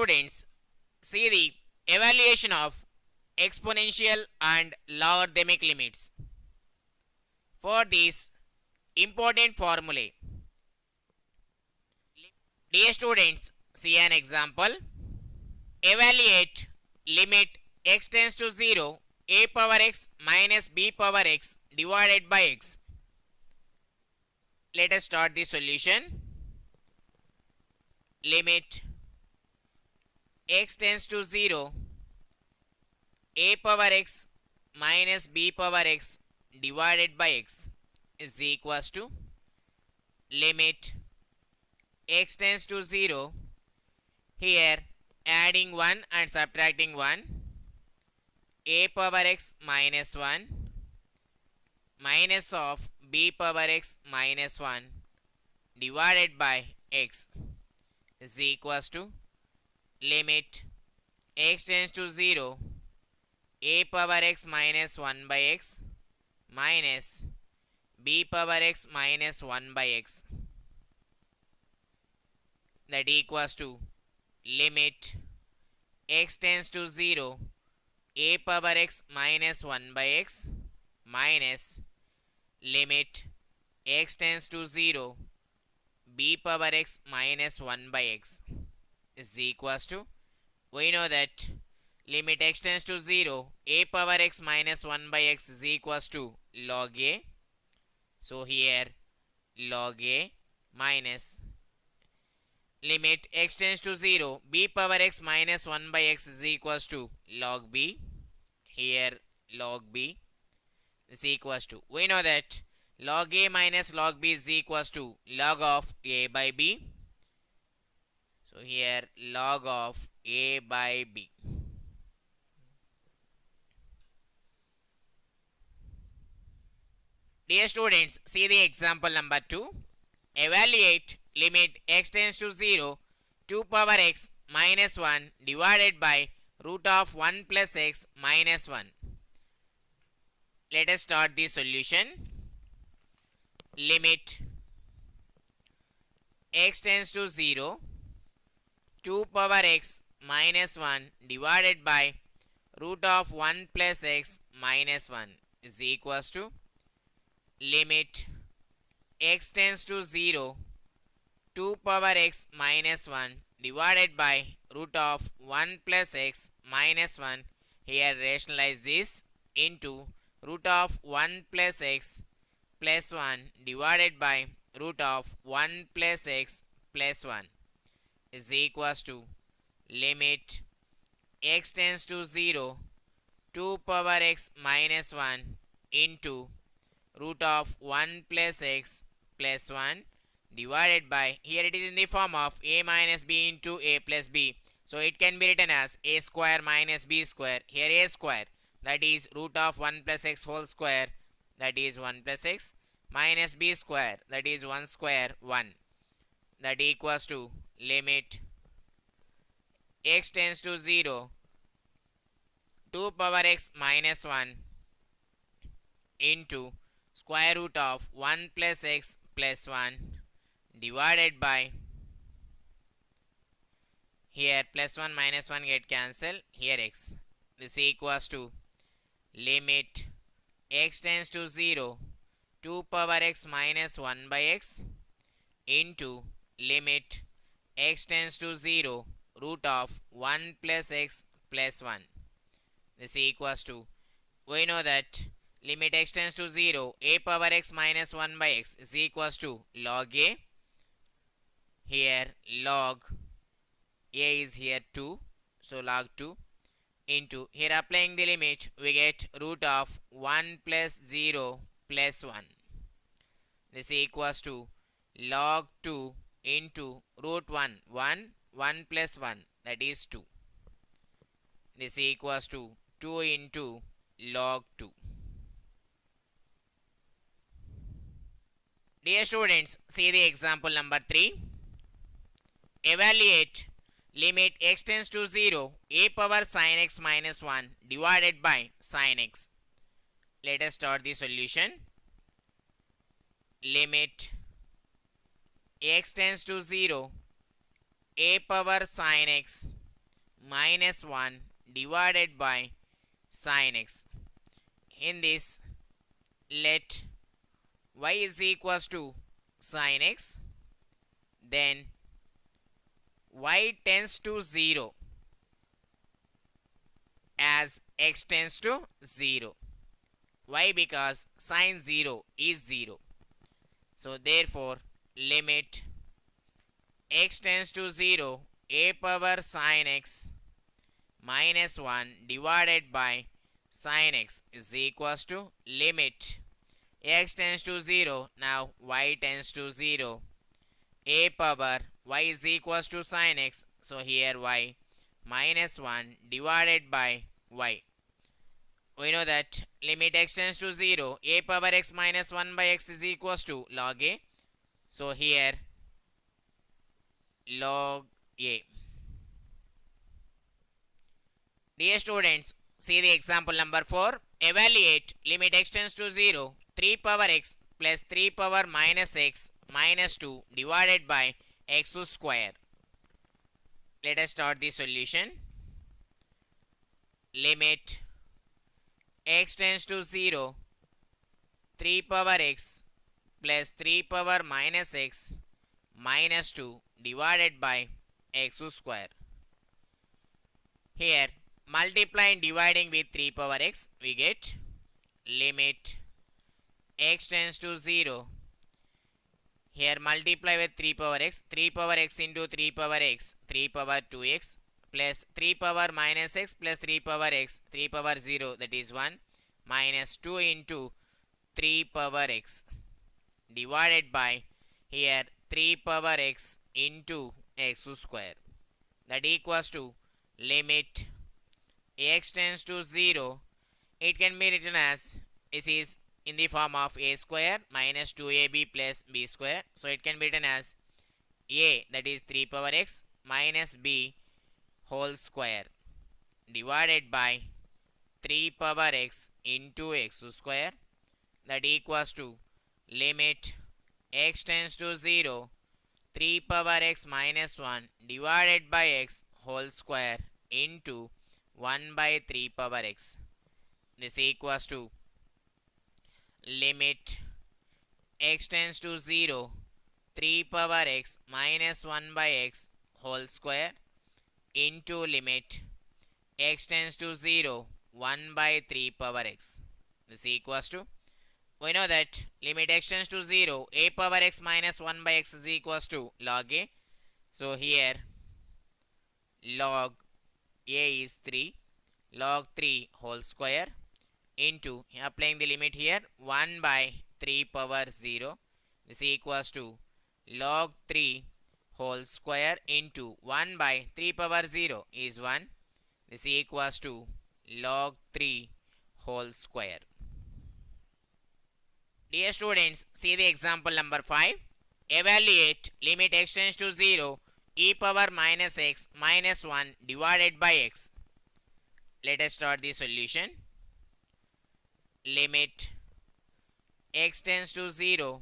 students, see the evaluation of exponential and logarithmic limits. For these important formulae, dear students, see an example. Evaluate limit x tends to 0 a power x minus b power x divided by x. Let us start the solution. Limit x tends to 0 a power x minus b power x divided by x is equals to limit x tends to 0, here adding 1 and subtracting 1, a power x minus 1 minus of b power x minus 1 divided by x is equals to limit x tends to 0 a power x minus 1 by x minus b power x minus 1 by x, that equals to limit x tends to 0 a power x minus 1 by x minus limit x tends to 0 b power x minus 1 by x is equals to, we know that limit x tends to 0 a power x minus 1 by x is equals to log a. So here log a minus limit x tends to 0 b power x minus 1 by x is equals to log b. Here log b is equals to, we know that log a minus log b is equals to log of a by b. So here log of a by b. Dear students, see the example number 2. Evaluate limit x tends to 0 2 power x minus 1 divided by root of 1 plus x minus 1. Let us start the solution. Limit x tends to 0 2 power x minus 1 divided by root of 1 plus x minus 1 is equals to limit x tends to 0 2 power x minus 1 divided by root of 1 plus x minus 1. Here rationalize this into root of 1 plus x plus 1 divided by root of 1 plus x plus 1 is equals to limit x tends to 0 2 power x minus 1 into root of 1 plus x plus 1 divided by, here it is in the form of a minus b into a plus b. So it can be written as a square minus b square. Here a square, that is root of 1 plus x whole square, that is 1 plus x, minus b square, that is 1 square 1, that equals to limit x tends to 0 2 power x minus 1 into square root of 1 plus x plus 1 divided by, here plus 1 minus 1 get cancelled, here x. This equals to limit x tends to 0 2 power x minus 1 by x into limit x tends to 0 root of 1 plus x plus 1. This equals to, we know that limit x tends to 0 a power x minus 1 by x is equals to log a. Here log a is here 2, so log 2 into, here applying the limit we get root of 1 plus 0 plus 1. This equals to log 2 into root 1 1 plus 1, that is 2. This equals to 2 into log 2. Dear students, see the example number 3. Evaluate limit x tends to 0 a power sin x minus 1 divided by sin x. Let us start the solution. Limit x tends to 0 a power sin x minus 1 divided by sin x. In this, let y is equals to sin x, then y tends to 0 as x tends to 0. Why? Because sin 0 is 0. So therefore, limit x tends to 0, a power sin x minus 1 divided by sin x is equals to limit x tends to 0, now y tends to 0, a power y is equals to sin x, so here y minus 1 divided by y. We know that limit x tends to 0, a power x minus 1 by x is equals to log a. So here log a. Dear students, see the example number 4. Evaluate limit x tends to 0, 3 power x plus 3 power minus x minus 2 divided by x square. Let us start the solution. Limit x tends to 0, 3 power x plus 3 power minus x minus 2 divided by x square. Here, multiplying dividing with 3 power x, we get limit x tends to 0. Here multiply with 3 power x into 3 power x, 3 power 2x plus 3 power minus x plus 3 power x, 3 power 0, that is 1, minus 2 into 3 power x divided by here 3 power x into x square, that equals to limit x tends to 0. It can be written as, this is in the form of a square minus 2ab plus b square. So it can be written as a, that is 3 power x minus b whole square divided by 3 power x into x square, that equals to limit x tends to 0, 3 power x minus 1 divided by x whole square into 1 by 3 power x. This equals to limit x tends to 0, 3 power x minus 1 by x whole square into limit x tends to 0, 1 by 3 power x. This equals to, we know that limit x tends to 0, a power x minus 1 by x is equals to log a. So here log a is 3, log 3 whole square into, applying the limit here, 1 by 3 power 0. This equals to log 3 whole square into 1 by 3 power 0 is 1. This equals to log 3 whole square. Dear students, see the example number 5. Evaluate limit x tends to 0, e power minus x minus 1 divided by x. Let us start the solution. Limit x tends to 0,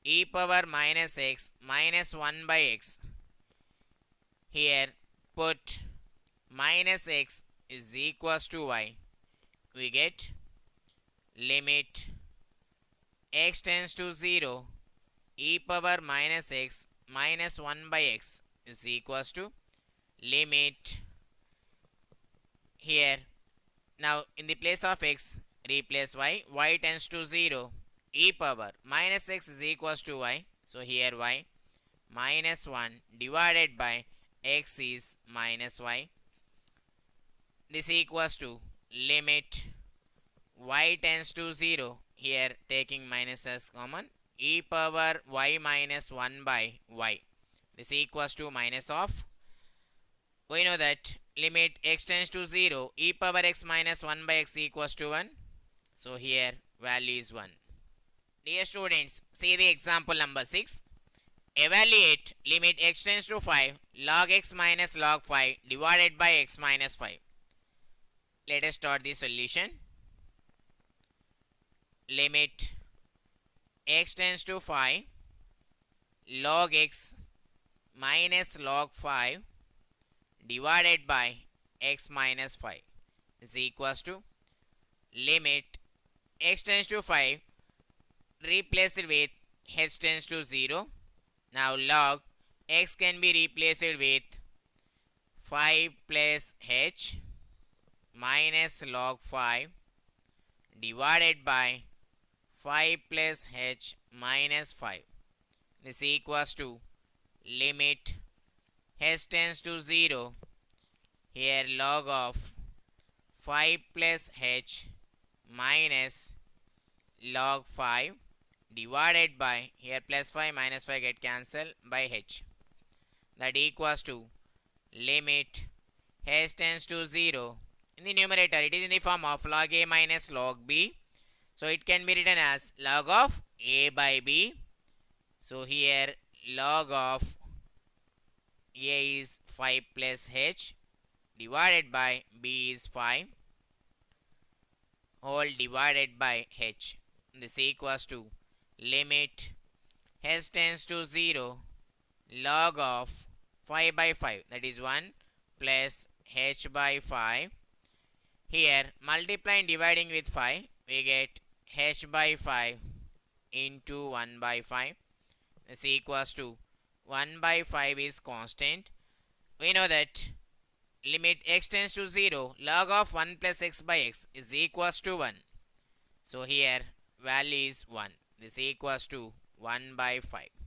e power minus x minus 1 by x. Here put minus x is equals to y. We get limit x tends to 0, e power minus x minus 1 by x is equals to limit here. Now in the place of x, replace y. Y tends to 0, e power minus x is equals to y. So here y minus 1 divided by x is minus y. This equals to limit y tends to 0. Here taking minus as common, e power y minus 1 by y. This equals to minus of, we know that limit x tends to 0, e power x minus 1 by x equals to 1. So here value is 1. Dear students, see the example number 6. Evaluate limit x tends to 5, log x minus log 5 divided by x minus 5. Let us start the solution. Limit x tends to 5, log x minus log 5 divided by x minus 5 is equals to limit x tends to 5, replace it with h tends to 0. Now log x can be replaced with 5 plus h minus log 5 divided by 5 plus h minus 5. This equals to limit h tends to 0. Here log of 5 plus h minus log 5 divided by, here plus 5 minus 5 get cancelled by h. That equals to limit h tends to 0. In the numerator, it is in the form of log a minus log b. So it can be written as log of a by b. So here log of a is 5 plus h divided by b is 5 whole divided by h. This equals to limit h tends to 0 log of 5 by 5, that is 1 plus h by 5. Here multiplying dividing with 5, we get h by 5 into 1 by 5. This equals to 1 by 5 is constant. We know that limit x tends to 0 log of 1 plus x by x is equals to 1. So here value is 1. This equals to 1 by 5.